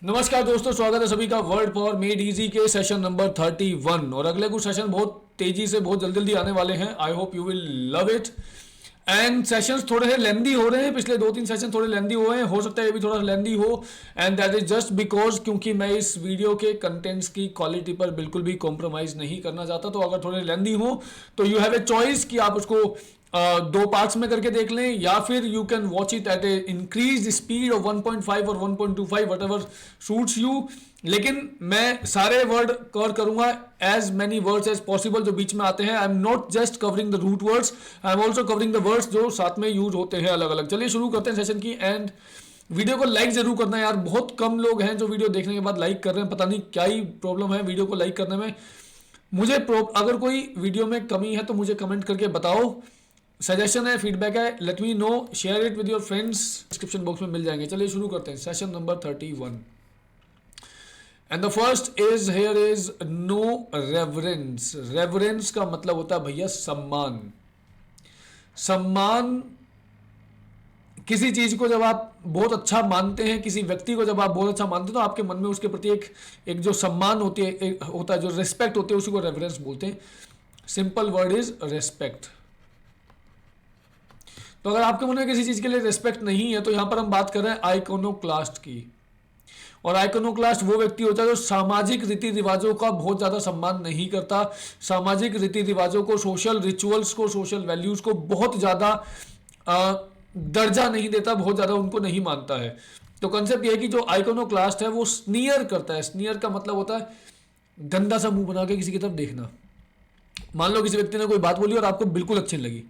नमस्कार दोस्तों, स्वागत है सभी का वर्ड फॉर मेड इजी के सेशन नंबर 31। और अगले कुछ सेशन बहुत तेजी से बहुत जल्दी जल्दी आने वाले हैं। आई hope you will love it. And sessions थोड़े से लेंदी हो रहे हैं, पिछले 2-3 सेशन थोड़े लेंदी हुए हैं, हो सकता है ये भी थोड़ा लेंदी हो। And that is just because क्योंकि मैं इस वीडियो के कंटेंट्स की क्वालिटी पर बिल्कुल भी कॉम्प्रोमाइज नहीं करना चाहता। तो अगर थोड़े लेंदी हो तो यू हैव ए चॉइस कि आप उसको दो पार्ट्स में करके देख लें, या फिर you can watch it at A increase speed of 1.5 और 1.25 वट एवर सूट्स यू। लेकिन मैं सारे वर्ड कवर करूंगा, as many words as possible जो बीच में आते हैं। I am not just covering the root words, I am also covering the words जो साथ में यूज होते हैं अलग अलग। चलिए शुरू करते हैं सेशन की। एंड वीडियो को लाइक जरूर करना है यार, बहुत कम लोग हैं जो वीडियो देखने के बाद लाइक कर रहे हैं। पता नहीं क्या ही प्रॉब्लम है वीडियो को लाइक करने में। मुझे अगर कोई वीडियो में कमी है तो मुझे कमेंट करके बताओ, सजेशन है, फीडबैक है, let me know, share it with your friends, description box में मिल जाएंगे। चलिए शुरू करते हैं session number 31। And the first is here is no reverence. Reverence का मतलब होता है भैया सम्मान। सम्मान किसी चीज को जब आप बहुत अच्छा मानते हैं, किसी व्यक्ति को जब आप बहुत अच्छा मानते हैं, तो आपके मन में उसके प्रति एक जो सम्मान होती है, होता है, जो रिस्पेक्ट होती है, उसी को रेवरेंस बोलते हैं। Simple word is respect. तो अगर आपके मन में किसी चीज के लिए रिस्पेक्ट नहीं है तो यहां पर हम बात कर रहे हैं आइकोनोक्लास्ट की। और आइकोनोक्लास्ट वो व्यक्ति होता है जो सामाजिक रीति रिवाजों का बहुत ज्यादा सम्मान नहीं करता, सामाजिक रीति रिवाजों को, सोशल रिचुअल्स को, सोशल वैल्यूज को बहुत ज्यादा दर्जा नहीं देता, बहुत ज्यादा उनको नहीं मानता है। तो कंसेप्ट यह है कि जो आइकोनोक्लास्ट है वो स्नीयर करता है। स्नीयर का मतलब होता है गंदा सा मुंह बना के किसी की तरफ देखना। मान लो किसी व्यक्ति ने कोई बात बोली और आपको बिल्कुल अच्छी नहीं लगी,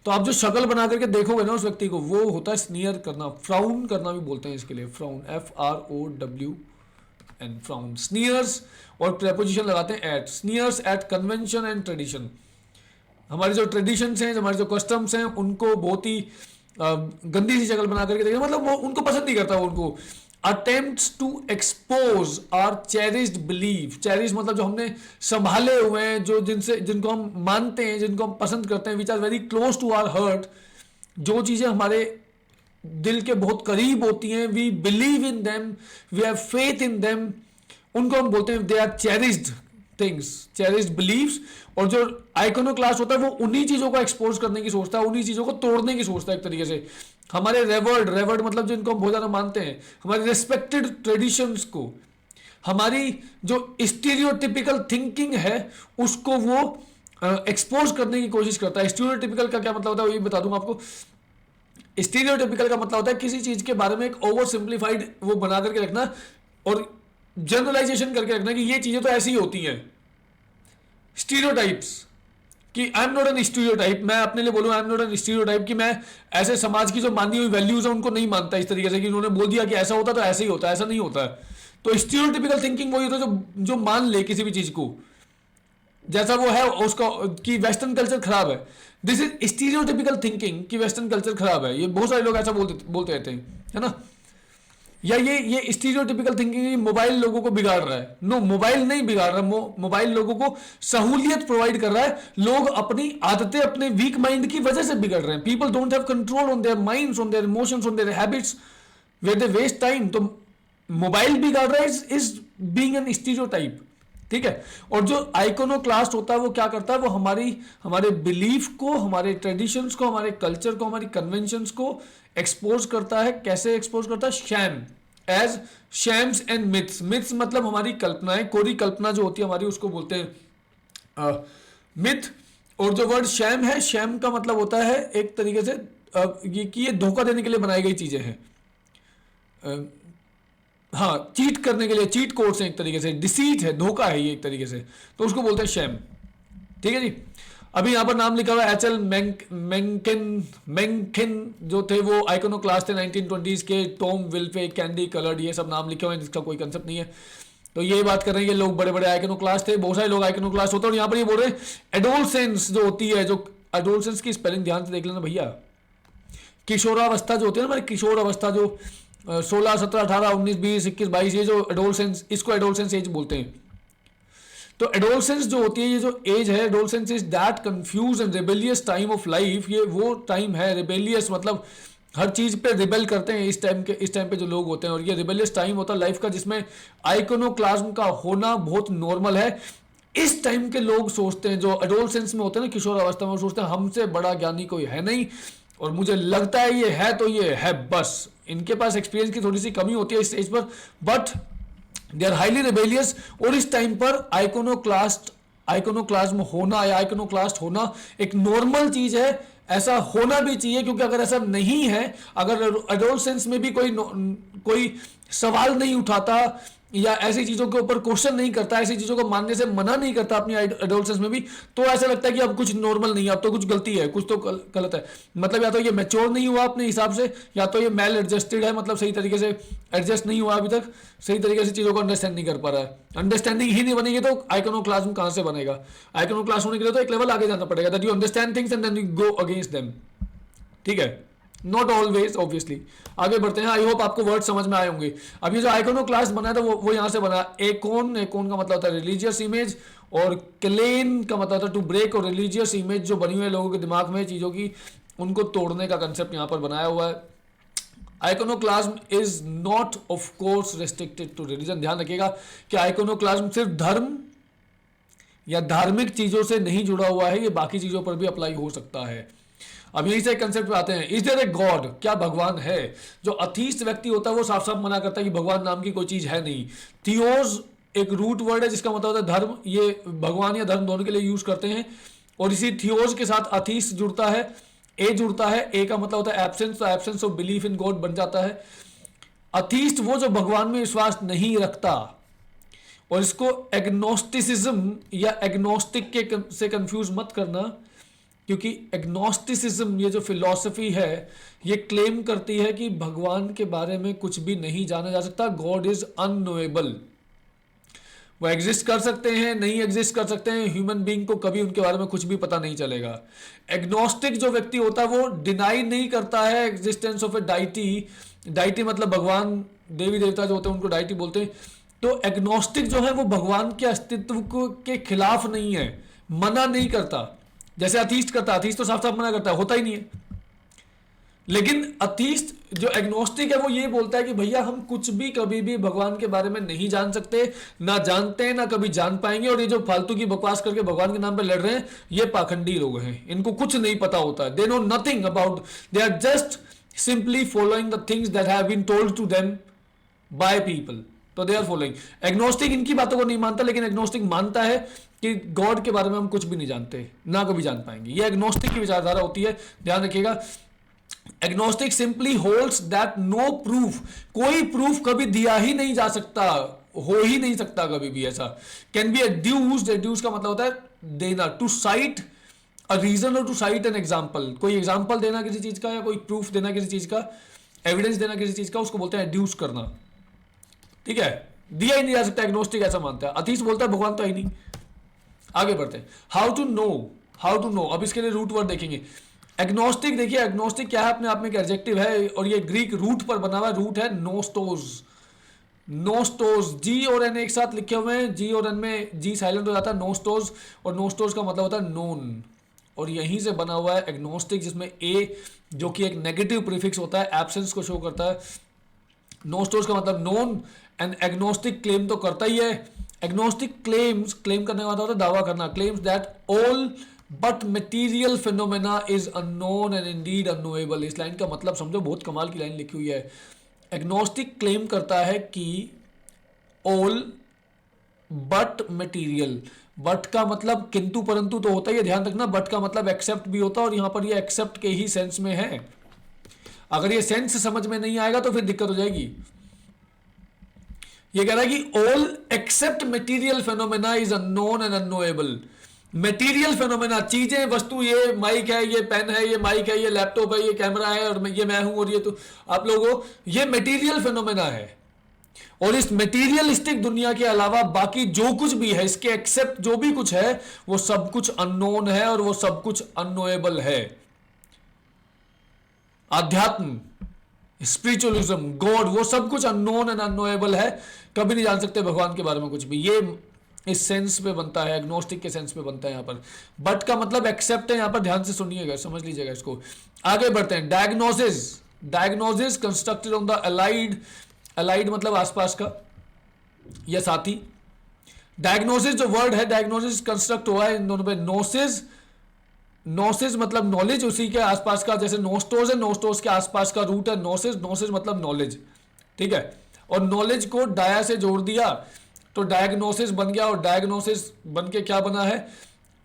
तो आप जो शक्ल बना करके देखोगे ना उस व्यक्ति को, वो होता है स्नीयर करना। फ्राउन करना भी बोलते हैं इसके लिए, फ्राउन, FROWN, फ्राउन। स्नीयर्स और प्रेपोजिशन लगाते हैं at. Sneers at convention and tradition. हमारे जो ट्रेडिशंस हैं, हमारे जो कस्टम्स हैं, उनको बहुत ही गंदी सी शक्ल बना करके देखना, मतलब वो उनको पसंद नहीं करता। उनको attempts to expose our cherished belief। Cherish मतलब जो हमने संभाले हुए हैं, जो जिनको हम मानते हैं, जिनको हम पसंद करते हैं, which are very close to our heart. जो चीजें हमारे दिल के बहुत करीब होती हैं, we believe in them, we have faith in them, उनको हम बोलते हैं they are cherished things, cherished beliefs. और जो आइकोनोक्लास्ट होता है वो उन्हीं चीजों को एक्सपोज करने की सोचता है, उन्हीं चीजों को तोड़ने की सोचता है एक तरीके से। हमारे रेवर्ड मतलब जिनको हम बहुत ज्यादा मानते हैं, हमारे रिस्पेक्टेड ट्रेडिशंस को, हमारी जो स्टीरियोटिपिकल थिंकिंग है उसको वो एक्सपोज करने की कोशिश करता है। स्टीरियोटिपिकल का क्या मतलब होता है वो ये बता दूंगा आपको। स्टीरियोटिपिकल का मतलब होता है किसी चीज के बारे में एक ओवर सिंप्लीफाइड वो बना करके रखना और जनरलाइजेशन करके रखना कि ये चीजें तो ऐसी ही होती हैं। स्टीरियोटाइप्स कि आई एम नॉट एन स्टीरियोटाइप, मैं अपने लिए बोलूँ आई एम नॉट एन स्टीरियोटाइप, कि मैं ऐसे समाज की जो मानी हुई वैल्यूज है उनको नहीं मानता इस तरीके से कि उन्होंने बोल दिया कि ऐसा होता तो ऐसा ही होता है, ऐसा नहीं होता है। तो स्टीरियोटिपिकल थिंकिंग वही होता है जो मान ले किसी भी चीज को जैसा वो है उसका, कि वेस्टर्न कल्चर खराब है। दिस इज स्टीरियोटिपिकल थिंकिंग कि वेस्टर्न कल्चर खराब है। ये बहुत सारे लोग ऐसा बोलते रहते हैं, है ना। या ये स्टीरियोटिपिकल थिंकिंग मोबाइल लोगों को बिगाड़ रहा है। नो, मोबाइल नहीं बिगाड़ रहा, मोबाइल लोगों को सहूलियत प्रोवाइड कर रहा है। लोग अपनी आदतें अपने वीक माइंड की वजह से बिगड़ रहे हैं। People don't have control on their minds, on their emotions, on their habits, where they waste time. तो मोबाइल बिगाड़ रहा है इज बीइंग एन स्टीरियोटाइप, ठीक है। और जो आइकोनोक्लास्ट होता है वो क्या करता है, वो हमारे बिलीफ को, हमारे ट्रेडिशंस को, हमारे कल्चर को, हमारी कन्वेंशंस को एक्सपोज करता है। कैसे एक्सपोज करता है? Sham, as shams and myths. Myths मतलब हमारी कल्पनाएं, कोरी कल्पना जो होती है हमारी, उसको बोलते हैं मिथ। और जो वर्ड शैम है, शैम का मतलब होता है एक तरीके से ये धोखा देने के लिए बनाई गई चीजें हैं। हाँ, चीट करने के लिए, चीट कोड्स हैं एक तरीके से, डिसीट है, धोखा है ये एक तरीके से, तो उसको बोलते हैं शैम, ठीक है जी। अभी यहां पर नाम लिखा हुआ है एचएल मेंकिन जो थे वो आइकोनोक्लास्ट थे 1920s के। टॉम विल्फे, कैंडी कलर्ड, ये सब नाम लिखे हुए हैं जिसका कोई कंसेप्ट नहीं है। तो ये बात कर रहे हैं ये लोग बड़े बड़े आइकोनोक्लास्ट थे, बहुत सारे लोग आइकोनोक्लास्ट होते हैं। और यहाँ पर ये बोल रहे हैं एडोलसेंस जो होती है, जो एडोलसेंस की स्पेलिंग ध्यान से देख लेना भैया। किशोरावस्था जो होती है ना हमारी, किशोर अवस्था जो 16, 17, 18, 19, 20, 21, 22, ये जो एडोलसेंस, इसको एडोलसेंस एज बोलते हैं। तो एडोलसेंस जो होती है, ये जो एज है, adolescence is that confuse and rebellious time of life. ये वो टाइम है, रेबेलियस मतलब हर चीज पे रिबेल करते हैं इस टाइम पे जो लोग होते हैं, और ये रिबेलियस टाइम होता है लाइफ का जिसमें आइकोनोक्लाज्म का होना बहुत नॉर्मल है। इस टाइम के लोग सोचते हैं, जो एडोलसेंस में होते हैं ना, किशोर अवस्था में, सोचते हैं हमसे बड़ा ज्ञानी कोई है नहीं, और मुझे लगता है ये है तो ये है बस। इनके पास एक्सपीरियंस की थोड़ी सी कमी होती है इस स्टेज पर, but they are highly rebellious. और इस टाइम पर आइकोनोक्लाज्म होना या आइकोनोक्लास्ट होना एक नॉर्मल चीज है, ऐसा होना भी चाहिए, क्योंकि अगर ऐसा नहीं है, अगर एडोलसेंस में भी कोई सवाल नहीं उठाता या ऐसी चीजों के ऊपर क्वेश्चन नहीं करता, ऐसी चीजों को मानने से मना नहीं करता अपनी एडोलसेंस में भी, तो ऐसा लगता है कि अब कुछ नॉर्मल नहीं है, अब तो कुछ गलती है, कुछ तो गलत है। मतलब या तो ये मैच्योर नहीं हुआ अपने हिसाब से, या तो ये मेल एडजस्टेड है, मतलब सही तरीके से एडजस्ट नहीं हुआ अभी तक, सही तरीके से चीजों को अंडरस्टैंड नहीं कर पा रहा है। अंडरस्टैंडिंग ही नहीं बनेगी तो आइकोनोक्लाज्म कहां से बनेगा? आइकोनोक्लास्ट होने के लिए तो एक लेवल आगे जाना पड़ेगा, that you understand things and then you go against them. ठीक है, नॉट ऑलवेज ऑब्वियसली। आगे बढ़ते हैं, आई होप आपको वर्ड समझ में आए होंगे। अब ये जो आइकोनोक्लास्ट बना था वो यहां से बना। एकोन का मतलब होता है रिलीजियस इमेज, और क्लेन का मतलब होता है टू ब्रेक, और रिलीजियस इमेज जो बनी हुई है लोगों के दिमाग में चीजों की, उनको तोड़ने का कंसेप्ट यहां पर बनाया हुआ है। Iconoclasm is not of course restricted to religion. ध्यान रखिएगा कि आइकोनोक्लाज्म सिर्फ धर्म या धार्मिक चीजों से नहीं जुड़ा हुआ है, ये बाकी चीजों पर भी अप्लाई हो सकता है। अब यही से कंसेप्ट पे आते हैं, इज देयर ए गॉड? क्या भगवान है? जो अथीस्ट व्यक्ति होता है वो साफ साफ मना करता है कि भगवान नाम की कोई चीज है नहीं। थियोस एक रूट वर्ड है जिसका मतलब होता है धर्म, ये भगवान या धर्म दोनों के लिए यूज करते हैं, और इसी थियोस के साथ अथीस्ट जुड़ता है, ए जुड़ता है, ए का मतलब होता है एब्सेंस, तो absence of belief in God बन जाता है। अथीस्ट वो जो भगवान में विश्वास नहीं रखता, और इसको एग्नोस्टिसिज्म या एग्नोस्टिक के से कंफ्यूज मत करना, क्योंकि एग्नोस्टिसिज्म ये जो फिलॉसफी है ये क्लेम करती है कि भगवान के बारे में कुछ भी नहीं जाना जा सकता, गॉड इज अननोएबल। वो एग्जिस्ट कर सकते हैं, नहीं एग्जिस्ट कर सकते हैं, ह्यूमन बीइंग को कभी उनके बारे में कुछ भी पता नहीं चलेगा। एग्नोस्टिक जो व्यक्ति होता है वो डिनाई नहीं करता है existence of A deity, deity मतलब भगवान, देवी देवता जो होते हैं उनको डाइटी बोलते हैं। तो एग्नोस्टिक जो है वो भगवान के अस्तित्व के खिलाफ नहीं है, मना नहीं करता, जैसे अथीस्ट करता, अथीस्ट तो साफ साफ मना करता है, होता ही नहीं है। लेकिन अथीस्ट जो एग्नोस्टिक है वो ये बोलता है कि भैया हम कुछ भी कभी भी भगवान के बारे में नहीं जान सकते, ना जानते हैं, ना कभी जान पाएंगे, और ये जो फालतू की बकवास करके भगवान के नाम पे लड़ रहे हैं ये पाखंडी लोग हैं, इनको कुछ नहीं पता होता है, they know nothing about, they are just simply following the things that have been told to them by people, तो दे आर फॉलोइंग। एग्नोस्टिक इनकी बातों को नहीं मानता, लेकिन एग्नोस्टिक मानता है कि गॉड के बारे में हम कुछ भी नहीं जानते, ना कभी जान पाएंगे। ये एग्नोस्टिक की विचारधारा होती है, ध्यान रखिएगा। Agnostic simply holds that no proof, कोई प्रूफ कभी दिया ही नहीं जा सकता, हो ही नहीं सकता कभी भी ऐसा। कैन बी एड्यूस्ड, एड्यूस का मतलब होता है देना, टू साइट अ रीजन और टू साइट एन एग्जाम्पल, कोई एग्जाम्पल देना किसी चीज का या कोई प्रूफ देना किसी चीज का, एविडेंस देना किसी चीज का, उसको बोलते हैं एड्यूस करना। ठीक है, दिया ही नहीं जा सकता, एग्नोस्टिक ऐसा मानता है। अथीस्ट बोलता है भगवान तो है ही नहीं। आगे बढ़ते हैं, हाउ टू नो, अब इसके लिए रूट वर्ड देखेंगे। एग्नोस्टिक, देखिए एग्नोस्टिक क्या है, अपने आप में एक एडजेक्टिव है, और ये ग्रीक रूट पर बना हुआ रूट है नोस्टोज। नोस्टोज, जी और एन एक साथ लिखे हुए हैं, जी और एन में जी साइलेंट हो जाता है, नोस्टोज, और नोस्टोज का मतलब होता है नोन, और यहीं से बना हुआ है एग्नोस्टिक, जिसमें ए जो कि एक नेगेटिव प्रीफिक्स होता है, एब्सेंस को शो करता है। नोस्टोज का मतलब नोन, एंड एग्नोस्टिक क्लेम तो करता ही है। एग्नोस्टिक क्लेम्स, क्लेम करने का मतलब होता है दावा करना, claims that all but material phenomena is unknown and Indeed unknowable. इस लाइन का मतलब समझो, बहुत कमाल की लाइन लिखी हुई है। एग्नोस्टिक क्लेम करता है कि ऑल बट मटेरियल, बट का मतलब किंतु परंतु तो होता ही है, ध्यान रखना, बट का मतलब एक्सेप्ट भी होता है, और यहां पर ये एक्सेप्ट के ही सेंस में है। अगर ये सेंस समझ में नहीं आएगा तो फिर दिक्कत हो जाएगी। ये कह रहा है कि all except material phenomena is unknown and unknowable. Material phenomena, चीजें, वस्तु, ये माइक है, ये पेन है, ये माइक है, ये लैपटॉप है, ये कैमरा है, और ये मैं हूं, और ये तो आप लोगों, ये मटेरियल फेनोमेना है। और इस मटेरियलिस्टिक दुनिया के अलावा बाकी जो कुछ भी है, इसके एक्सेप्ट जो भी कुछ है, वो सब कुछ अननोन है और वो सब कुछ अननोएबल है। अध्यात्म, स्पिरिचुअलिज्म, गॉड, वो सब कुछ अननोन एंड अननोएबल है, कभी नहीं जान सकते भगवान के बारे में कुछ भी। ये इस सेंस पे बनता है, एग्नोस्टिक के सेंस पे बनता है यहां पर। बट का मतलब एक्सेप्ट है, यहां पर ध्यान से सुनिएगा, समझ लीजिएगा इसको। आगे बढ़ते हैं, diagnosis. Diagnosis constructed on the allied, allied मतलब आसपास का या साथी। डायग्नोसिस जो वर्ड है, डायग्नोसिस कंस्ट्रक्ट हुआ है इन दोनों पे। नोसिस, नोसिस मतलब नॉलेज, उसी के आसपास का, जैसे नोस्टोज है, नोस्टोज के आसपास का रूट है नोसिस, नोसिस मतलब नॉलेज, ठीक है। और नॉलेज को डाया से जोड़ दिया तो डायग्नोसिस बन गया, और डायग्नोसिस बन के क्या बना है,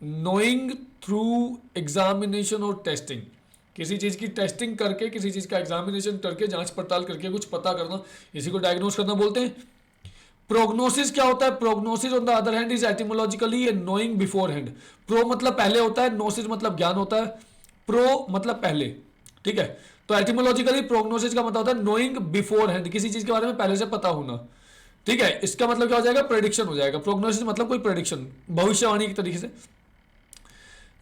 नोइंग थ्रू एग्जामिनेशन और टेस्टिंग। किसी चीज की टेस्टिंग करके, किसी चीज का एग्जामिनेशन करके, जांच पड़ताल करके कुछ पता करना, इसी को डायग्नोस करना बोलते हैं। प्रोग्नोसिस क्या होता है, prognosis on the other hand is etymologically a knowing beforehand. Pro मतलब पहले होता है, नोसिस मतलब ज्ञान होता है, प्रो मतलब पहले, ठीक है। तो एटिमोलॉजिकली प्रोग्नोसिस का मतलब होता है नोइंग बिफोर हैंड, किसी चीज के बारे में पहले से पता होना, ठीक है। इसका मतलब क्या हो जाएगा, प्रेडिक्शन हो जाएगा। प्रोग्नोसिस मतलब कोई प्रेडिक्शन, भविष्यवाणी की तरीके से।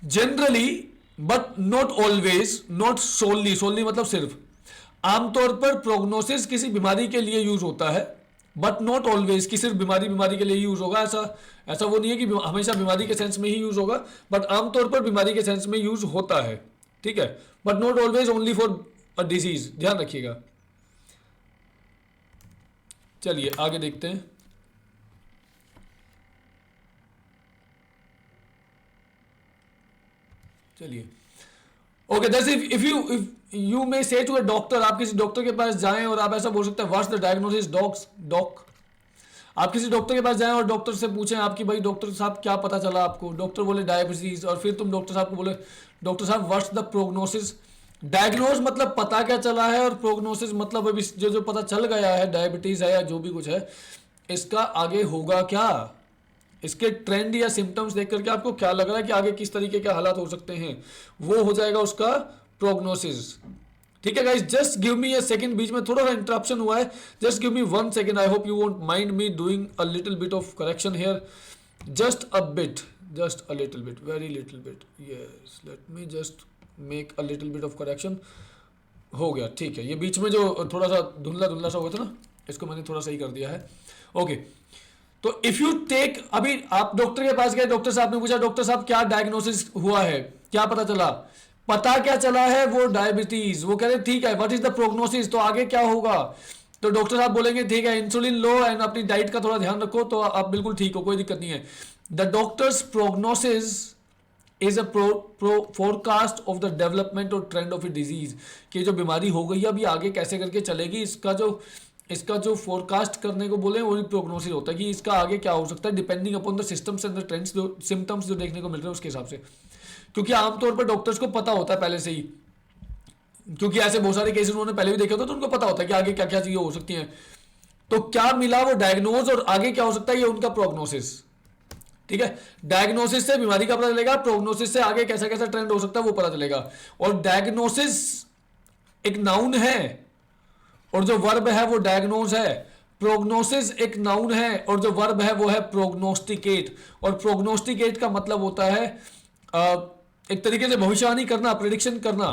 Generally but not always, not solely, solely मतलब सिर्फ, आमतौर पर प्रोग्नोसिस किसी बीमारी के लिए यूज होता है, बट नॉट ऑलवेज कि सिर्फ बीमारी के लिए यूज होगा, ऐसा वो नहीं है कि हमेशा बीमारी के सेंस में ही यूज होगा, बट आमतौर पर बीमारी के सेंस में यूज होता है, ठीक है। But not always only for a disease, ध्यान रखिएगा। चलिए आगे देखते हैं। चलिए okay, that's if you may से टू अ डॉक्टर, आप किसी डॉक्टर के पास जाएं और आप ऐसा बोल सकते हैं, व्हाट्स द डायग्नोसिस डॉक। आप किसी डॉक्टर के पास जाएं और डॉक्टर से पूछें आपकी, भाई डॉक्टर साहब क्या पता चला आपको, डॉक्टर बोले डायबिटीज, और फिर तुम डॉक्टर साहब को बोले, डॉक्टर साहब व्हाट्स द प्रोग्नोसिस। डायग्नोज मतलब पता क्या चला है, और प्रोग्नोसिस मतलब अभी जो पता चल गया है, डायबिटीज है या जो भी कुछ है, इसका आगे होगा क्या, इसके ट्रेंड या सिम्टम्स देख करके आपको क्या लग रहा है कि आगे किस तरीके के हालात हो सकते हैं, वो हो जाएगा उसका प्रोग्नोसिस, ठीक है guys. Just give me a second, बीच में थोड़ा सा इंटरप्शन हुआ है, just give me 1 second. I hope you won't mind me doing a little bit of correction here, just a bit, just a little bit, very little bit, yes, let me just make a little bit of correction. हो गया, ठीक है। ये बीच में जो थोड़ा सा धुंधला धुंधला सा हुआ था ना, इसको मैंने थोड़ा सही कर दिया है। ओके, तो इफ यू टेक, अभी आप डॉक्टर के पास गए, डॉक्टर साहब ने पूछा, डॉक्टर साहब क्या डायग्नोसिस हुआ है, क्या पता चला, पता क्या चला है, वो डायबिटीज। वो कह रहे ठीक है, व्हाट इज द प्रोग्नोसिस, तो आगे क्या होगा। तो डॉक्टर साहब बोलेंगे ठीक है, इंसुलिन लो एंड अपनी डाइट का थोड़ा ध्यान रखो, तो आप बिल्कुल ठीक हो, कोई दिक्कत नहीं है। The doctors prognosis is a forecast of the development और ट्रेंड ऑफ ए डिजीज, कि जो बीमारी हो गई है अभी आगे कैसे करके चलेगी, इसका जो फोरकास्ट करने को बोले वही प्रोग्नोसिस होता है, कि इसका आगे क्या हो सकता है, depending upon the systems and the trends, जो सिम्टम्स जो देखने को मिल रहे हैं उसके हिसाब से। क्योंकि आमतौर पर डॉक्टर्स को पता होता है पहले से ही, क्योंकि ऐसे बहुत सारे केसेस उन्होंने पहले भी देखे होते, तो उनको पता होता है कि आगे क्या क्या चीजें हो सकती हैं। तो क्या मिला, वो डायग्नोज, और आगे क्या हो सकता है ये उनका प्रोग्नोसिस, ठीक है। डायग्नोसिस से बीमारी का पता चलेगा, प्रोग्नोसिस से आगे कैसा कैसा ट्रेंड हो सकता है वो पता चलेगा। और डायग्नोसिस एक नाउन है, और जो वर्ब है वो डायग्नोज है। प्रोग्नोसिस एक नाउन है, और जो वर्ब है वो है प्रोग्नोस्टिकेट। और प्रोग्नोस्टिकेट का मतलब होता है एक तरीके से भविष्यवाणी करना, प्रेडिक्शन करना,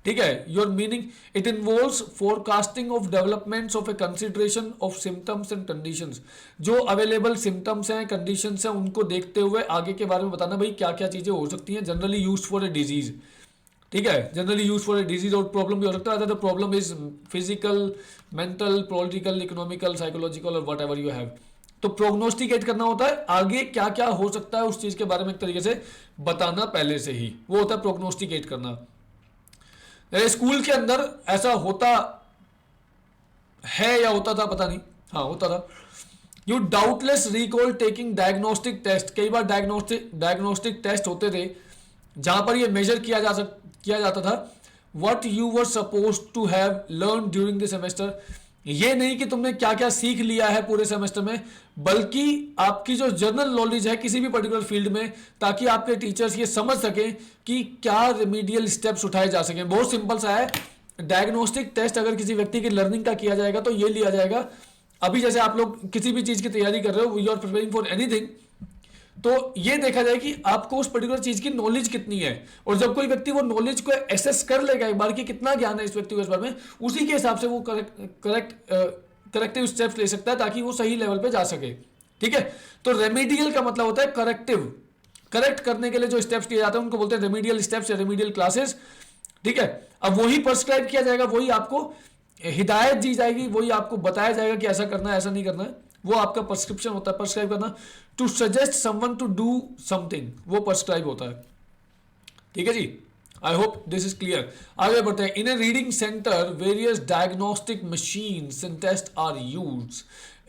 ठीक है। Your meaning, it involves forecasting of developments of A consideration of symptoms and conditions. जो अवेलेबल सिम्टम्स हैं, कंडीशंस हैं, उनको देखते हुए आगे के बारे में बताना, भाई क्या क्या चीजें हो सकती हैं। Generally used for a disease, ठीक है, generally use for a disease. और प्रॉब्लम भी हो सकता है, the problem is physical, mental, political, economical, psychological और वट एवर यू हैव। तो प्रोग्नोस्टिकेट करना होता है आगे क्या क्या हो सकता है उस चीज के बारे में एक तरीके से बताना पहले से ही, वो होता है प्रोग्नोस्टिकेट करना। स्कूल के अंदर ऐसा होता है या होता था पता नहीं, हाँ होता था। You doubtless recall taking diagnostic test. कई बार डायग्नोस्टिक टेस्ट होते थे जहां पर ये मेजर किया जाता था what you were suppose to have learn during the semester. ये नहीं कि तुमने क्या क्या सीख लिया है पूरे सेमेस्टर में, बल्कि आपकी जो जनरल नॉलेज है किसी भी पर्टिकुलर फील्ड में, ताकि आपके टीचर्स ये समझ सकें कि क्या रेमीडियल स्टेप्स उठाए जा सकें। बहुत सिंपल सा है। डायग्नोस्टिक टेस्ट अगर किसी व्यक्ति की लर्निंग का किया जाएगा तो ये लिया जाएगा, अभी जैसे आप लोग किसी भी चीज की तैयारी कर रहे हो, you are preparing for anything, तो ये देखा जाए कि आपको उस पर्टिकुलर चीज की नॉलेज कितनी है। और जब कोई व्यक्ति वो नॉलेज को एसेस कर लेगा एक बार कि कितना ज्ञान है इस व्यक्ति को इस बारे में, उसी के हिसाब से वो करेक्टिव स्टेप्स ले सकता है ताकि वो सही लेवल पे जा सके, ठीक है। तो रेमेडियल का मतलब होता है करेक्टिव, करेक्ट करने के लिए जो स्टेप्स किए जाते हैं उनको बोलते हैं रेमेडियल स्टेप्स या रेमेडियल क्लासेस। ठीक है, अब वही प्रिस्क्राइब किया जाएगा, वही आपको हिदायत दी जाएगी, वही आपको बताया जाएगा कि ऐसा करना है ऐसा नहीं करना है। वो आपका प्रिस्क्रिप्शन होता है, प्रिस्क्राइब करना, to suggest someone to do something, वो प्रिस्क्राइब होता है। ठीक है जी, I hope this is clear. आगे बढ़ते हैं। In a reading centre various diagnostic machines and test are use.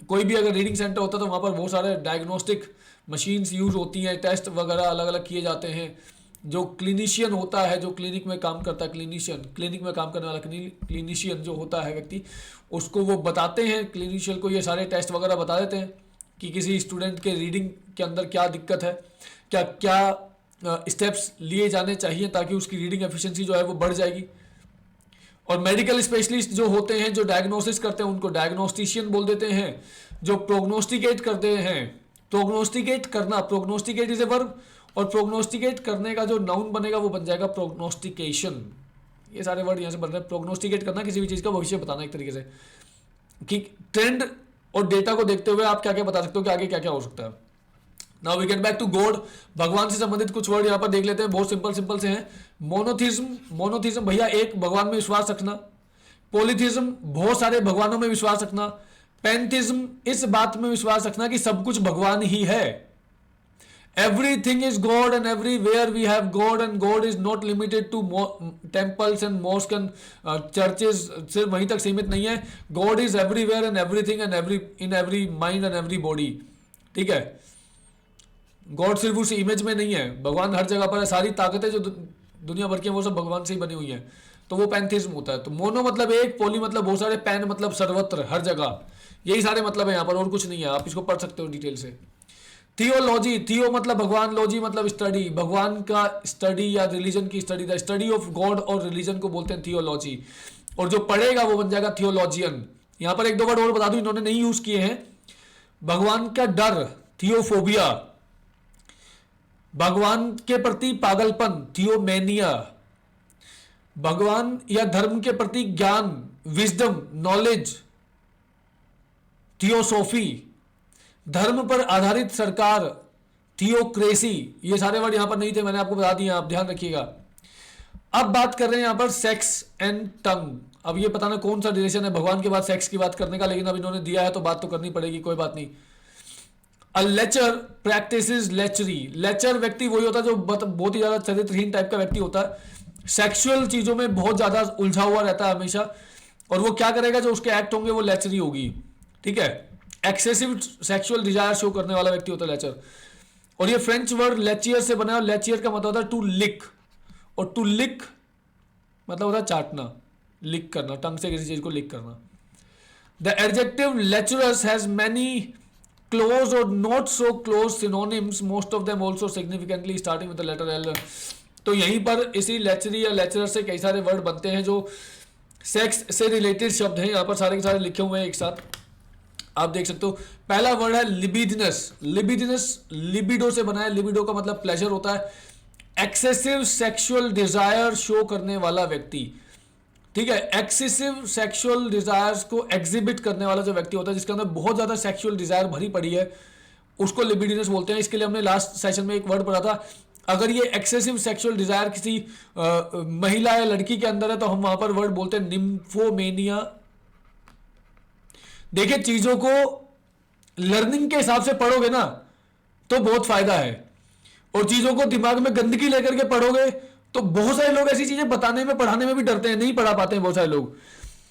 कोई भी अगर रीडिंग सेंटर होता है तो वहां पर बहुत सारे डायग्नोस्टिक मशीन्स यूज होती हैं, टेस्ट वगैरह अलग अलग किए जाते हैं। जो क्लिनिशियन होता है, जो क्लिनिक में काम करता है, क्लिनिशियन, क्लिनिक में काम करने वाला क्लिनिशियन जो होता है व्यक्ति, उसको वो बताते हैं, क्लिनिशियन को ये सारे टेस्ट वगैरह बता देते हैं कि किसी स्टूडेंट के रीडिंग के अंदर क्या दिक्कत है, क्या क्या स्टेप्स लिए जाने चाहिए ताकि उसकी रीडिंग एफिशिएंसी जो है वो बढ़ जाएगी। और मेडिकल स्पेशलिस्ट जो होते हैं, जो डायग्नोसिस करते हैं, उनको डायग्नोस्टिशियन बोल देते हैं। जो प्रोग्नोस्टिकेट करते हैं, प्रोग्नोस्टिकेट करना, प्रोग्नोस्टिकेट इज ए वर्ब, और प्रोग्नोस्टिकेट करने का जो नाउन बनेगा वो बन जाएगा प्रोग्नोस्टिकेशन। ये सारे वर्ड यहाँ से बन रहे हैं। प्रोग्नोस्टिकेट करना, किसी भी चीज़ का भविष्य बताना एक तरीके से, कि ट्रेंड और डेटा को देखते हुए आप क्या क्या बता सकते हो कि आगे क्या क्या हो सकता है। Now we get back to God. भगवान से संबंधित कुछ वर्ड यहाँ पर देख लेते हैं, बहुत सिंपल सिंपल से हैं। मोनोथिज्म, मोनोथिज्म भैया एक भगवान में विश्वास रखना। पोलिथिज्म, बहुत सारे भगवानों में विश्वास रखना। पैंथिज्म, इस बात में विश्वास रखना कि सब कुछ भगवान ही है। Everything is God and everywhere we have God, and God is not limited to temples and mosques and churches. सिर्फ वहीं तक सीमित नहीं है। God is everywhere and everything and in every mind and every body। ठीक है, God सिर्फ उस इमेज में नहीं है, भगवान हर जगह पर है। सारी ताकतें जो दुनिया भर की हैं वो सब भगवान से ही बनी हुई हैं। तो वो पैंथिज्म होता है। तो मोनो मतलब एक, पोली मतलब बहुत सारे, पैन मतलब सर्वत्र, हर जगह। यही सारे मतलब है यहाँ पर, और कुछ नहीं है। आप इसको पढ़ सकते हो डिटेल से। थियोलॉजी, थियो मतलब भगवान, लॉजी मतलब स्टडी, भगवान का स्टडी या रिलीजन की study. The study of God और रिलीजन को बोलते हैं थियोलॉजी। और जो पढ़ेगा वो बन जाएगा थियोलॉजियन। यहां पर एक दो वर्ड और बता दूं, इन्होंने नहीं यूज किए हैं। भगवान का डर, थियोफोबिया। भगवान के प्रति पागलपन, थियोमेनिया। भगवान या धर्म के प्रति ज्ञान, विजडम, नॉलेज, थियोसॉफी। धर्म पर आधारित सरकार, थियोक्रेसी। ये सारे वर्ड यहां पर नहीं थे, मैंने आपको बता दिया, आप ध्यान रखिएगा। अब बात कर रहे हैं यहां पर सेक्स एंड टंग। अब ये पता ना कौन सा रिलेशन है भगवान के बाद सेक्स की बात करने का, लेकिन अब इन्होंने दिया है तो बात तो करनी पड़ेगी, कोई बात नहीं। अ लेचर प्रैक्टिसेस लेचरी। लेचर व्यक्ति वही होता है जो बहुत ही ज्यादा चरित्रहीन टाइप का व्यक्ति होता है, सेक्सुअल चीजों में बहुत ज्यादा उलझा हुआ रहता है हमेशा। और वो क्या करेगा, जो उसके एक्ट होंगे वो लेचरी होगी। ठीक है, एक्सेसिव सेक्सुअल डिजायर शो करने वाला व्यक्ति होता है लेचर। और ये फ्रेंच वर्ड लेचियर से बना है। लेचियर का मतलब होता है टू लिक, और टू लिक मतलब होता है चाटना, लिक करना, टंग से किसी चीज को लिक करना। The adjective lecherous has many close or not so close synonyms, most of them also significantly starting with the letter L. तो यहीं पर इसी लेचरी या लेचरर से कई सारे वर्ड बनते हैं जो सेक्स से रिलेटेड शब्द हैं। यहां पर सारे के सारे लिखे हुए हैं एक साथ, आप देख सकते हो। पहला वर्ड है लिबिडिनस। लिबिडिनस लिबिडो से बना है। लिबिडो का मतलब प्लेजर होता है। एक्सेसिव सेक्सुअल डिजायर शो करने वाला व्यक्ति। ठीक है, एक्सेसिव सेक्सुअल डिजायर्स को एग्जिबिट करने वाला जो व्यक्ति होता है, जिसके अंदर बहुत ज्यादा सेक्सुअल डिजायर भरी पड़ी है, उसको लिबिडिनस बोलते हैं। इसके लिए हमने लास्ट सेशन में एक वर्ड पढ़ा था। अगर ये एक्सेसिव सेक्सुअल डिजायर किसी महिला या लड़की के अंदर है तो हम वहां पर वर्ड बोलते हैं निम्फोमेनिया। देखिए, चीजों को लर्निंग के हिसाब से पढ़ोगे ना तो बहुत फायदा है, और चीजों को दिमाग में गंदगी लेकर के पढ़ोगे तो बहुत सारे लोग ऐसी चीजें बताने में, पढ़ाने में भी डरते हैं, नहीं पढ़ा पाते हैं बहुत सारे लोग।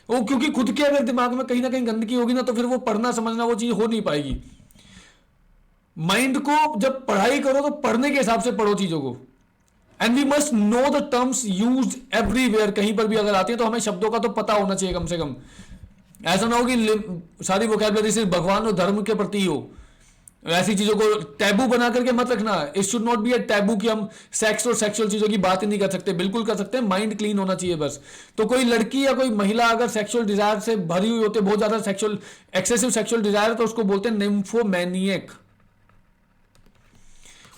वो क्योंकि खुद के अगर दिमाग में कहीं ना कहीं गंदगी होगी ना तो फिर वो पढ़ना समझना वो चीज हो नहीं पाएगी। माइंड को जब पढ़ाई करो तो पढ़ने के हिसाब से पढ़ो चीजों को। And we must know the terms used everywhere. कहीं पर भी अगर आती है तो हमें शब्दों का तो पता होना चाहिए कम से कम। ऐसा ना हो कि सारी वोकैबुलरी सिर्फ भगवान और धर्म के प्रति हो। ऐसी चीजों को टैबू बना करके मत रखना। It should not be a taboo कि हम सेक्स और सेक्सुअल चीजों की बात ही नहीं कर सकते। बिल्कुल कर सकते हैं, माइंड क्लीन होना चाहिए बस। तो कोई लड़की या कोई महिला अगर सेक्सुअल डिजायर से भरी हुई होती है, बहुत ज्यादा सेक्सुअल एक्सेसिव सेक्सुअल डिजायर, तो उसको बोलते हैं निम्फोमैनियक।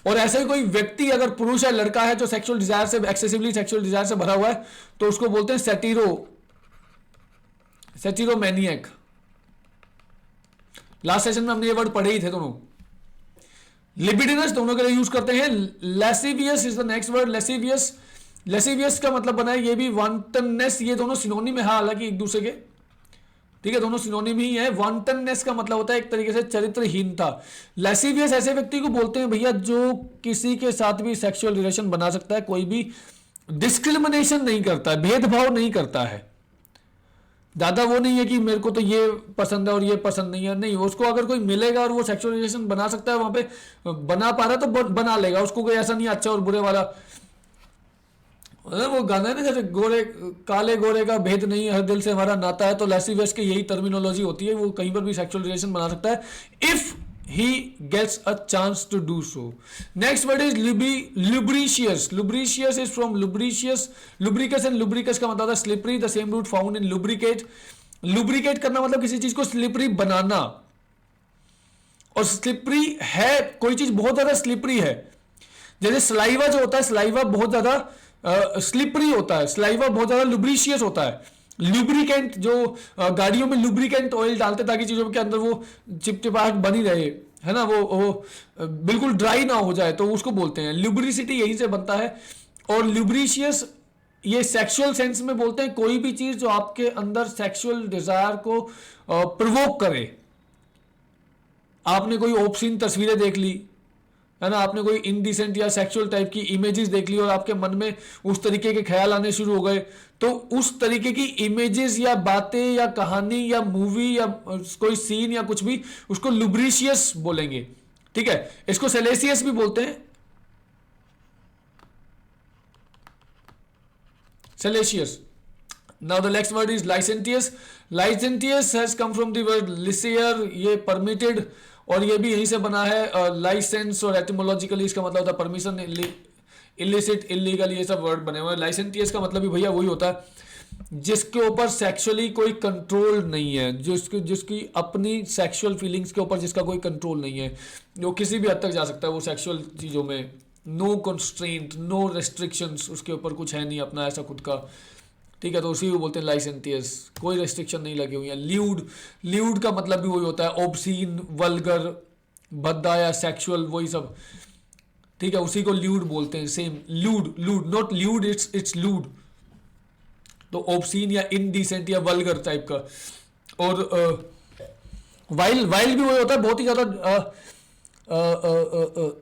और ऐसे ही कोई व्यक्ति अगर पुरुष है, लड़का है जो सेक्सुअल डिजायर से, एक्सेसिवली सेक्सुअल डिजायर से भरा हुआ है, तो उसको बोलते हैं सेटिरोमैनियक। लास्ट सेशन में हमने ये वर्ड पढ़े ही थे दोनों। लिबिडिनस दोनों के लिए यूज करते हैं। लेसिवियस इज द नेक्स्ट वर्ड। लेसिवियस लेसिवियस का मतलब बना है ये भी वांटननेस, ये दोनों सिनोनिम है हालांकि एक दूसरे के, ठीक है, दोनों सिनोनिम ही है। वांटननेस का मतलब होता है एक तरीके से चरित्रहीनता। लेसिवियस ऐसे व्यक्ति को बोलते हैं भैया जो किसी के साथ भी सेक्सुअल रिलेशन बना सकता है, कोई भी डिस्क्रिमिनेशन नहीं करता है, भेदभाव नहीं करता है। ज्यादा वो नहीं है कि मेरे को तो ये पसंद है और ये पसंद नहीं है, नहीं, उसको अगर कोई मिलेगा और वो सेक्सुअल रिलेशन बना सकता है वहां पे, बना पा रहा है तो बना लेगा, उसको कोई ऐसा नहीं अच्छा और बुरे वाला। वो गाना है ना, जैसे गोरे काले गोरे का भेद नहीं है, हर दिल से हमारा नाता है, तो लेसिवियस की यही टर्मिनोलॉजी होती है, वो कहीं पर भी सेक्सुअल रिलेशन बना सकता है if he gets a chance to do so. Next word is lubricious. Lubricious is from lubricious, lubricus and lubricus का मतलब होता है slippery, the same root found in lubricate. Lubricate करना मतलब किसी चीज को स्लिपरी बनाना, और स्लिपरी है कोई चीज बहुत ज्यादा स्लिपरी है। जैसे स्लाइवा जो होता है, स्लाइवा बहुत ज्यादा स्लिपरी होता है, स्लाइवा बहुत ज्यादा लुब्रिशियस होता है। लुब्रिकेंट जो गाड़ियों में लुब्रिकेंट ऑयल डालते ताकि चीजों के अंदर वो चिपचिपाहट बनी रहे, है ना, वो बिल्कुल ड्राई ना हो जाए, तो उसको बोलते हैं लुब्रिसिटी, यहीं से बनता है। और लुब्रिशियस ये सेक्सुअल सेंस में बोलते हैं कोई भी चीज जो आपके अंदर सेक्सुअल डिजायर को प्रोवोक करे। आपने कोई ऑब्सीन तस्वीरें देख ली, है ना, आपने कोई इनडिसेंट या सेक्सुअल टाइप की इमेजेस देख ली और आपके मन में उस तरीके के ख्याल आने शुरू हो गए, तो उस तरीके की इमेजेस या बातें या कहानी या मूवी या कोई सीन या कुछ भी, उसको लुब्रिशियस बोलेंगे, ठीक है। इसको सेलेसियस भी बोलते हैं, salacious. Now the next word is licentious. Licentious has come from the word licere, ये परमिटेड, और ये भी यहीं से बना है लाइसेंस, और एटिमोलॉजिकली इसका मतलब होता है परमिशन, इलिसिट, इलीगल, ये सब वर्ड बने हुए हैं। लाइसेंटियस का मतलब भी भैया वही होता है जिसके ऊपर सेक्सुअली कोई कंट्रोल नहीं है, जिसकी अपनी सेक्सुअल फीलिंग्स के ऊपर जिसका कोई कंट्रोल नहीं है, जो किसी भी हद तक जा सकता है वो सेक्सुअल चीज़ों में, नो कंस्ट्रेंट, नो रेस्ट्रिक्शंस, उसके ऊपर कुछ है नहीं अपना ऐसा खुद का, ठीक है, तो उसी को बोलते हैं लाइसेंटियस, कोई रेस्ट्रिक्शन नहीं लगी हुई है। ल्यूड, ल्यूड का मतलब भी वही होता है ऑब्सीन, वल्गर, भद्दा या सेक्सुअल, वही सब, ठीक है, उसी को ल्यूड बोलते हैं। सेम लूड, लूड नॉट ल्यूड, इट्स लूड, तो ऑब्सीन या इनडिसेंट या वल्गर टाइप का। और वाइल्ड, वाइल्ड भी वही होता है, बहुत ही ज्यादा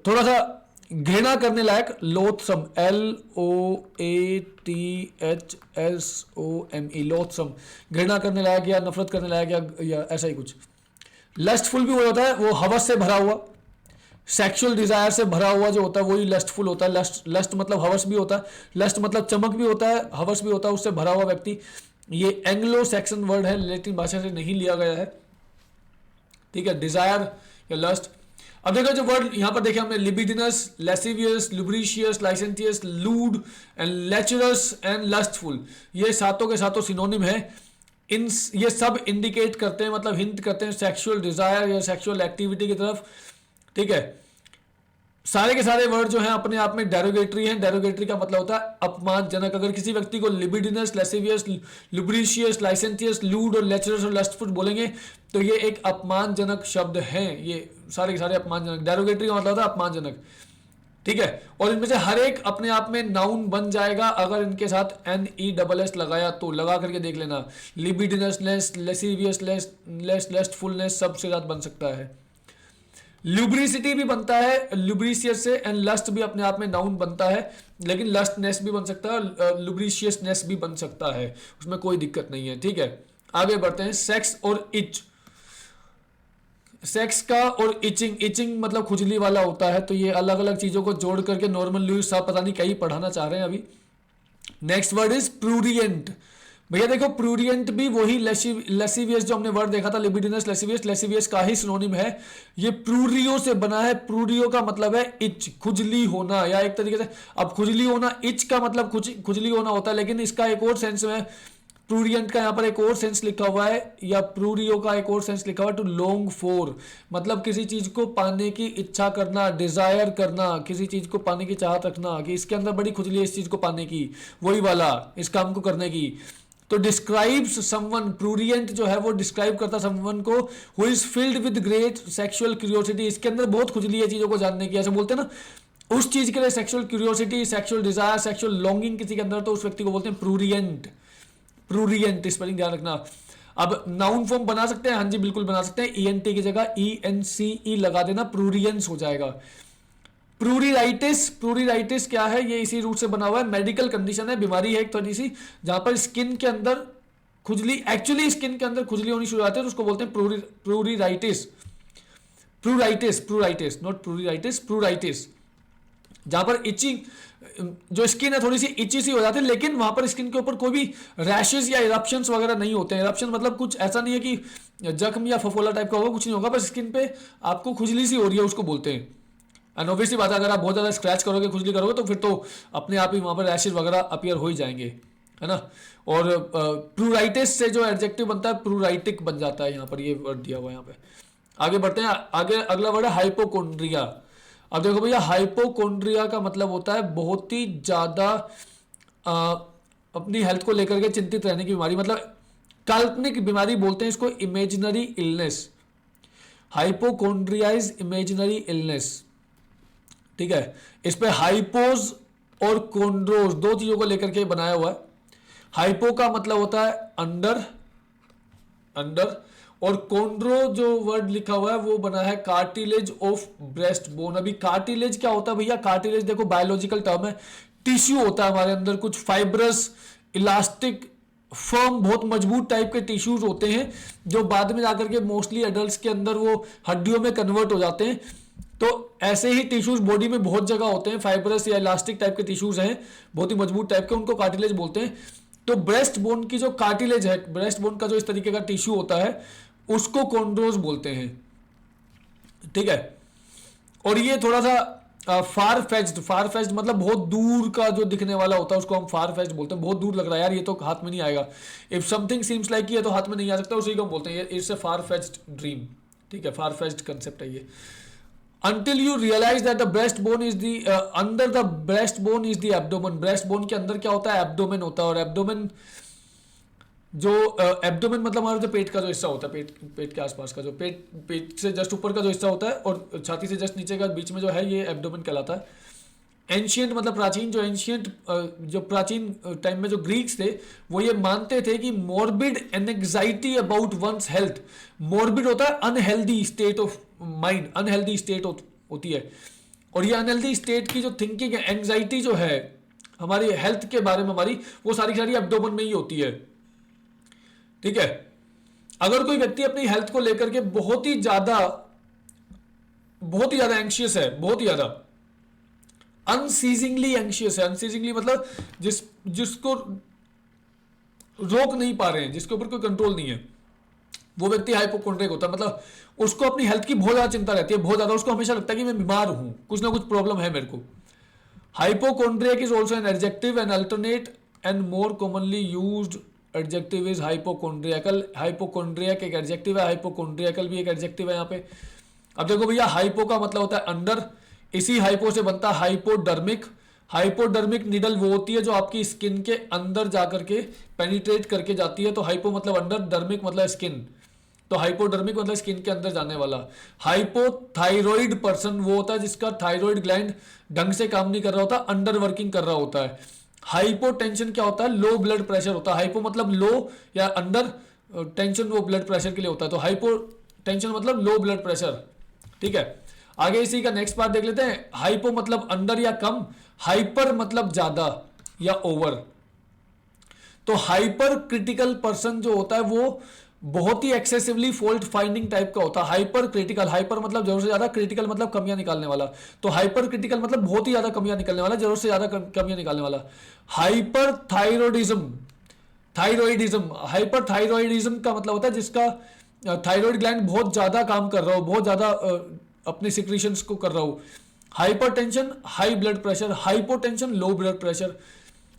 थोड़ा सा घृणा करने लायक, लोथसम, LOATHSOME, लोथसम, घृणा करने लायक या नफरत करने लायक या ऐसा ही कुछ। लस्टफुल भी वो होता है, वो हवस से भरा हुआ, सेक्सुअल डिजायर से भरा हुआ जो होता है वही लस्टफुल होता है। लस्ट मतलब हवस भी होता है, लस्ट मतलब चमक भी होता है, हवस भी होता है, उससे भरा हुआ व्यक्ति। ये एंग्लो सैक्सन वर्ड है, लैटिन भाषा से नहीं लिया गया है, ठीक है, डिजायर या लस्ट। अब देखो जो वर्ड यहां पर देखे हमने, लिबिडिनस, लेसिवियस, लुब्रिशियस, लाइसेंटियस, लूड एंड लेचरस एंड लस्टफुल, ये सातों के सातों सिनोनिम है। इन ये सब इंडिकेट करते हैं, मतलब हिंट करते हैं सेक्सुअल डिजायर या सेक्सुअल एक्टिविटी की तरफ, ठीक है। सारे के सारे वर्ड जो हैं अपने आप में डेरोगेटरी हैं। डेरोगेटरी का मतलब होता है अपमानजनक। अगर किसी व्यक्ति को लिबिडिनस, लेसिवियस, लुब्रिशियस, लाइसेंटियस, लूड और लेचरस और लस्टफुल बोलेंगे तो ये एक अपमानजनक शब्द हैं, ये सारे के सारे अपमानजनक। डेरोगेटरी का मतलब होता है अपमानजनक, ठीक है। और इनमें से हर एक अपने आप में नाउन बन जाएगा अगर इनके साथ NESS लगाया तो, लगा करके देख लेना। लिबिडिनसनेस, लेसिवियसनेस, लस्टफुलनेस सबसे ज्यादा बन सकता है। लुब्रिसिटी भी बनता है लुब्रिशियस से, एंड लस्ट भी अपने आप में नाउन बनता है, लेकिन लस्टनेस भी बन सकता है, लुब्रिशियसनेस भी बन सकता है, उसमें कोई दिक्कत नहीं है, ठीक है। आगे बढ़ते हैं, सेक्स और इच। सेक्स का और इचिंग, इचिंग मतलब खुजली वाला होता है, तो ये अलग अलग चीजों को जोड़ करके नॉर्मल लुइस साहब पता नहीं कहीं पढ़ाना चाह रहे हैं अभी। Next word is prurient. भैया देखो प्रूरियंट भी वही लेसिवियस जो हमने वर्ड देखा था, लिबिडिनस, लेसिवियस, लेसिवियस का ही सिनोनिम है। ये प्रूरियो से बना है। प्रूरियो का मतलब है इच, खुजली होना, या एक तरीके से अब खुजली होना, इच का मतलब खुजली होना होता है, लेकिन इसका एक और सेंस में प्रूरियंट का यहाँ पर एक और सेंस लिखा हुआ है, या प्रूरियो का एक और सेंस लिखा हुआ है, टू लॉन्ग फॉर, मतलब किसी चीज को पाने की इच्छा करना, डिजायर करना, किसी चीज को पाने की चाहत रखना कि इसके अंदर बड़ी खुजली है इस चीज को पाने की, वही वाला, इस काम को करने की। तो डिस्क्राइब्स समवन, प्रूरियंट जो है वो डिस्क्राइब करता समवन को who is filled with great sexual curiosity, इसके अंदर बहुत खुजली है चीजों को जानने की। ऐसे बोलते हैं ना उस चीज के लिए sexual curiosity, sexual desire, sexual longing किसी के अंदर, तो उस व्यक्ति को बोलते हैं प्रूरियंट। प्रूरियंट स्पेलिंग ध्यान रखना। अब नाउन फॉर्म बना सकते हैं, हाँ जी बिल्कुल बना सकते हैं, ईएनटी की जगह ईएनसीई लगा देना, प्रूरियंस हो जाएगा। प्रूरिराइटिस, प्रूरिराइटिस क्या है, ये इसी रूट से बना हुआ है, मेडिकल कंडीशन है, बीमारी है एक थोड़ी सी, जहां पर स्किन के अंदर खुजली, एक्चुअली स्किन के अंदर खुजली होनी शुरू होती है, तो उसको बोलते हैं प्रूरिराइटिस। प्रूराइटिस, प्रूराइटिस नॉट प्रूरिराइटिस, प्रूराइटिस, जहां पर इचिंग, जो स्किन है थोड़ी सी इची सी हो जाती है, लेकिन वहां पर स्किन के ऊपर कोई भी रैशेस या इरप्शंस वगैरह नहीं होते हैं। इरप्शन मतलब कुछ ऐसा नहीं है कि जख्म या फफोला टाइप का होगा, कुछ नहीं होगा, बस स्किन पे आपको खुजली सी हो रही है, उसको बोलते हैं। एंड ऑब्वियसली बात है, अगर आप बहुत ज़्यादा स्क्रैच करोगे, खुजली करोगे, तो फिर तो अपने आप ही वहाँ पर रैशेज वगैरह अपीयर हो ही जाएंगे, है ना। और प्रूराइटिस से जो एडजेक्टिव बनता है प्रूराइटिक बन जाता है, यहाँ पर ये वर्ड दिया हुआ है यहाँ पे। आगे बढ़ते हैं, आगे अगला वर्ड है हाइपोकोन्ड्रिया। अब देखो भैया, हाइपोकोन्ड्रिया का मतलब होता है बहुत ही ज़्यादा अपनी हेल्थ को लेकर के चिंतित रहने की बीमारी, मतलब काल्पनिक बीमारी बोलते हैं इसको, imaginary illness. Hypochondria is imaginary illness, ठीक है। इस पे हाइपोज और कोंड्रोज दो चीजों को लेकर के बनाया हुआ है। हाइपो का मतलब होता है अंडर, अंडर, और कोंड्रो जो वर्ड लिखा हुआ है वो बना है कार्टिलेज ऑफ ब्रेस्ट बोन। अभी कार्टिलेज क्या होता है भैया, कार्टिलेज देखो बायोलॉजिकल टर्म है, टिश्यू होता है हमारे अंदर, कुछ फाइब्रस, इलास्टिक, फर्म, बहुत मजबूत टाइप के टिश्यूज होते हैं, जो बाद में जाकर के मोस्टली एडल्ट्स के अंदर वो हड्डियों में कन्वर्ट हो जाते हैं। तो ऐसे ही टिश्यूज बॉडी में बहुत जगह होते हैं, फाइब्रस या इलास्टिक टाइप के टिश्यूज हैं, बहुत ही मजबूत टाइप के, उनको कार्टिलेज बोलते हैं। तो ब्रेस्ट बोन की जो कार्टिलेज है, ब्रेस्ट बोन का जो इस तरीके का टिश्यू होता है, उसको कोंड्रोज बोलते हैं, ठीक है। और ये थोड़ा सा फार फेच्ड, फार फेच्ड मतलब बहुत दूर का जो दिखने वाला होता है, उसको हम फार फेच्ड बोलते हैं। बहुत दूर लग रहा है यार, ये तो हाथ में नहीं आएगा, इफ समथिंग सीम्स लाइक ये तो हाथ में नहीं आ सकता, उसी को हम बोलते हैं it's a far fetched dream, ठीक है, फार फेच्ड कंसेप्ट है ये। Until you realize that the breastbone is the under the breastbone is the abdomen। breastbone के अंदर क्या होता है, एब्डोमेन होता है। और एब्डोमेन जो एब्डोमेन मतलब हमारा जो पेट का जो हिस्सा होता है, पेट के आसपास का जो पेट से जस्ट ऊपर का जो हिस्सा होता है, और छाती से जस्ट नीचे का बीच में जो है, ये एब्डोमेन कहलाता है। एंशियंट मतलब प्राचीन, जो एंशियंट जो प्राचीन टाइम में जो ग्रीक्स थे, वो ये मानते थे कि morbid anxiety about one's health, morbid होता है unhealthy state of mind, unhealthy state होती है, और ये अनहेल्दी स्टेट की जो थिंकिंग है, एंजाइटी जो है हमारी हेल्थ के बारे में हमारी, वो सारी सारी एब्डोमेन में ही होती है, ठीक है। अगर कोई व्यक्ति अपनी हेल्थ को लेकर के बहुत ही ज्यादा एंशियस है, बहुत ही ज्यादा अनसीजिंगली एंशियस है, अनसीजिंगली मतलब जिसको रोक नहीं पा रहे हैं, जिसके ऊपर कोई कंट्रोल नहीं है, वो व्यक्ति हाइपोकोंड्रिक होता है। मतलब उसको अपनी हेल्थ की बहुत ज्यादा चिंता रहती है, बहुत ज्यादा, उसको हमेशा लगता है कि मैं बीमार हूं, कुछ ना कुछ प्रॉब्लम है मेरे को। Hypochondriac is also an adjective and alternate and more commonly used adjective is hypochondriacal. Hypochondriac एक एडजेक्टिव है, हाइपोकोंड्रियकल भी एक एडजेक्टिव है यहाँ पे। अब देखो भैया, हाइपो का मतलब होता है अंडर, इसी हाइपो से बनता है हाइपोडर्मिक। हाइपोडर्मिक निडल वो होती है जो आपकी स्किन के अंदर जाकर के पेनिट्रेट करके जाती है, तो हाइपो मतलब अंडर, डर्मिक मतलब स्किन, तो हाइपोडर्मिक मतलब स्किन के अंदर जाने वाला। हाइपोथायरॉइड पर्सन वो होता है जिसका थायरॉइड ग्लैंड ढंग से काम नहीं कर रहा होता, अंडर वर्किंग कर रहा होता है। हाइपोटेंशन क्या होता है, लो ब्लड प्रेशर होता है। हाइपो मतलब लो या अंडर, टेंशन वो ब्लड प्रेशर के लिए होता है, तो हाइपोटेंशन मतलब लो ब्लड प्रेशर, ठीक है। आगे इसी का नेक्स्ट पार्ट देख लेते हैं। हाइपो मतलब अंडर या कम, हाइपर मतलब ज्यादा या ओवर। तो हाइपर क्रिटिकल पर्सन जो होता है वो बहुत ही एक्सेसिवली फॉल्ट फाइंडिंग टाइप का होता है। हाइपर क्रिटिकल, हाइपर मतलब जरूरत से ज्यादा, क्रिटिकल मतलब कमियां निकालने वाला, तो हाइपर क्रिटिकल मतलब बहुत ही ज्यादा कमियां निकालने वाला, जरूरत से ज्यादा कमियां निकालने वाला। Hyper thyroidism, thyroidism, hyper thyroidism का मतलब होता है जिसका थायरॉइड ग्लैंड बहुत ज्यादा काम कर रहा हो, बहुत ज्यादा अपने सिक्रीशंस को कर रहा हो। Hypertension high blood pressure, hypotension low blood pressure,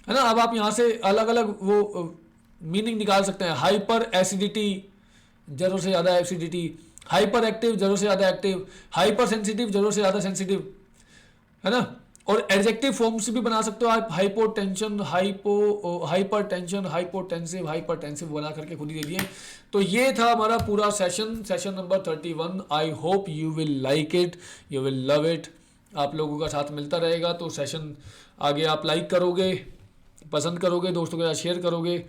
है ना। अब आप यहां से अलग अलग वो मीनिंग निकाल सकते हैं। हाइपर एसिडिटी, जरूरत से ज्यादा एसिडिटी, हाइपर एक्टिव, जरूरत से ज्यादा एक्टिव, हाइपर सेंसिटिव, जरूरत से ज्यादा सेंसिटिव, है ना। और एडजेक्टिव फॉर्म्स भी बना सकते हो आप, हाइपोटेंशन, हाइपरटेंशन, हाइपोटेंसिव, हाइपरटेंसिव बना करके खुद ही दे दिए। तो ये था हमारा पूरा session number 31। I hope you will like it, you will love it, आप लोगों का साथ मिलता रहेगा तो सेशन आगे आप लाइक करोगे, पसंद करोगे, दोस्तों के साथ शेयर करोगे।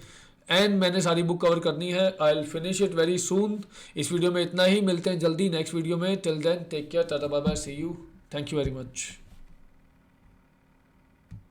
एंड मैंने सारी बुक कवर करनी है, I will finish it very soon. इस वीडियो में इतना ही, मिलते हैं जल्दी नेक्स्ट वीडियो में। Till then take care, tata bye bye, see you, thank you very much.